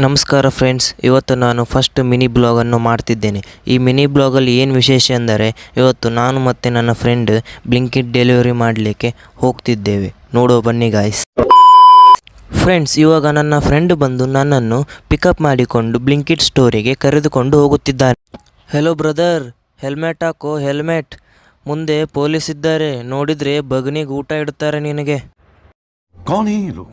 ನಮಸ್ಕಾರ ಫ್ರೆಂಡ್ಸ್, ಇವತ್ತು ನಾನು ಫಸ್ಟ್ ಮಿನಿ ಬ್ಲಾಗನ್ನು ಮಾಡ್ತಿದ್ದೇನೆ. ಈ ಮಿನಿ ಬ್ಲಾಗಲ್ಲಿ ಏನು ವಿಶೇಷ ಎಂದರೆ, ಇವತ್ತು ನಾನು ಮತ್ತು ನನ್ನ ಫ್ರೆಂಡ್ ಬ್ಲಿಂಕಿಟ್ ಡೆಲಿವರಿ ಮಾಡಲಿಕ್ಕೆ ಹೋಗ್ತಿದ್ದೇವೆ. ನೋಡೋ ಬನ್ನಿ ಗಾಯ್ಸ್. ಫ್ರೆಂಡ್ಸ್, ಇವಾಗ ನನ್ನ ಫ್ರೆಂಡ್ ಬಂದು ನನ್ನನ್ನು ಪಿಕಪ್ ಮಾಡಿಕೊಂಡು ಬ್ಲಿಂಕಿಟ್ ಸ್ಟೋರಿಗೆ ಕರೆದುಕೊಂಡು ಹೋಗುತ್ತಿದ್ದಾನೆ. ಹೆಲೋ ಬ್ರದರ್, ಹೆಲ್ಮೆಟ್ ಹಾಕೋ ಹೆಲ್ಮೆಟ್. ಮುಂದೆ ಪೊಲೀಸ್ ಇದ್ದಾರೆ, ನೋಡಿದರೆ ಬಗ್ನಿಗೆ ಊಟ ಇಡ್ತಾರೆ ನಿನಗೆ. कौन है ये लोग?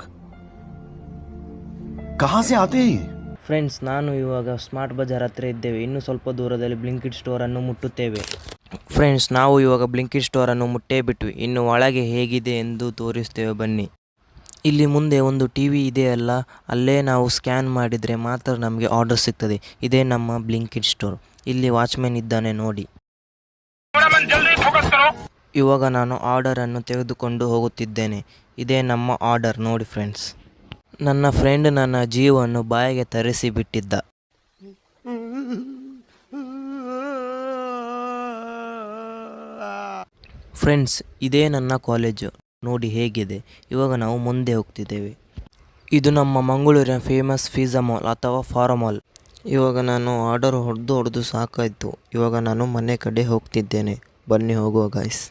कहाँ से आते हैं ये? ಫ್ರೆಂಡ್ಸ್, ನಾನು ಇವಾಗ ಸ್ಮಾರ್ಟ್ ಬಜಾರ್ ಹತ್ರ ಇದ್ದೇವೆ. ಇನ್ನು ಸ್ವಲ್ಪ ದೂರದಲ್ಲಿ ಬ್ಲಿಂಕಿಟ್ ಸ್ಟೋರನ್ನು ಮುಟ್ಟುತ್ತೇವೆ. ಫ್ರೆಂಡ್ಸ್, ನಾವು ಇವಾಗ ಬ್ಲಿಂಕಿಟ್ ಸ್ಟೋರನ್ನು ಮುಟ್ಟೇ ಬಿಟ್ವಿ. ಇನ್ನು ಒಳಗೆ ಹೇಗಿದೆ ಎಂದು ತೋರಿಸ್ತೇವೆ ಬನ್ನಿ. ಇಲ್ಲಿ ಮುಂದೆ ಒಂದು ಟಿ ವಿ ಇದೆಯಲ್ಲ, ಅಲ್ಲೇ ನಾವು ಸ್ಕ್ಯಾನ್ ಮಾಡಿದರೆ ಮಾತ್ರ ನಮಗೆ ಆರ್ಡರ್ ಸಿಗ್ತದೆ. ಇದೇ ನಮ್ಮ ಬ್ಲಿಂಕಿಟ್ ಸ್ಟೋರ್. ಇಲ್ಲಿ ವಾಚ್ಮ್ಯಾನ್ ಇದ್ದಾನೆ ನೋಡಿ. ಇವಾಗ ನಾನು ಆರ್ಡರನ್ನು ತೆಗೆದುಕೊಂಡು ಹೋಗುತ್ತಿದ್ದೇನೆ. ಇದೇ ನಮ್ಮ ಆರ್ಡರ್ ನೋಡಿ ಫ್ರೆಂಡ್ಸ್. ನನ್ನ ಫ್ರೆಂಡ್ ನನ್ನ ಜೀವವನ್ನು ಬಾಯಿಗೆ ತರಿಸಿ ಬಿಟ್ಟಿದ್ದ. ಫ್ರೆಂಡ್ಸ್, ಇದೇ ನನ್ನ ಕಾಲೇಜು ನೋಡಿ ಹೇಗಿದೆ. ಇವಾಗ ನಾವು ಮುಂದೆ ಹೋಗ್ತಿದ್ದೇವೆ. ಇದು ನಮ್ಮ ಮಂಗಳೂರಿನ ಫೇಮಸ್ ಪಿಜ್ಜಾ ಮಾಲ್ ಅಥವಾ ಫಾರಂ ಮಾಲ್. ಇವಾಗ ನಾನು ಆರ್ಡರ್ ಹೊಡೆದು ಸಾಕಾಯಿತು. ಇವಾಗ ನಾನು ಮನೆ ಕಡೆ ಹೋಗ್ತಿದ್ದೇನೆ. ಬನ್ನಿ ಹೋಗುವ ಗಾಯ್ಸ್.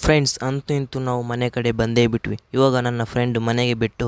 ಫ್ರೆಂಡ್ಸ್, ಅಂತೂ ಇಂತೂ ನಾವು ಮನೆ ಕಡೆ ಬಂದೇ ಬಿಟ್ವಿ. ಇವಾಗ ನನ್ನ ಫ್ರೆಂಡ್ ಮನೆಗೆ ಬಿಟ್ಟು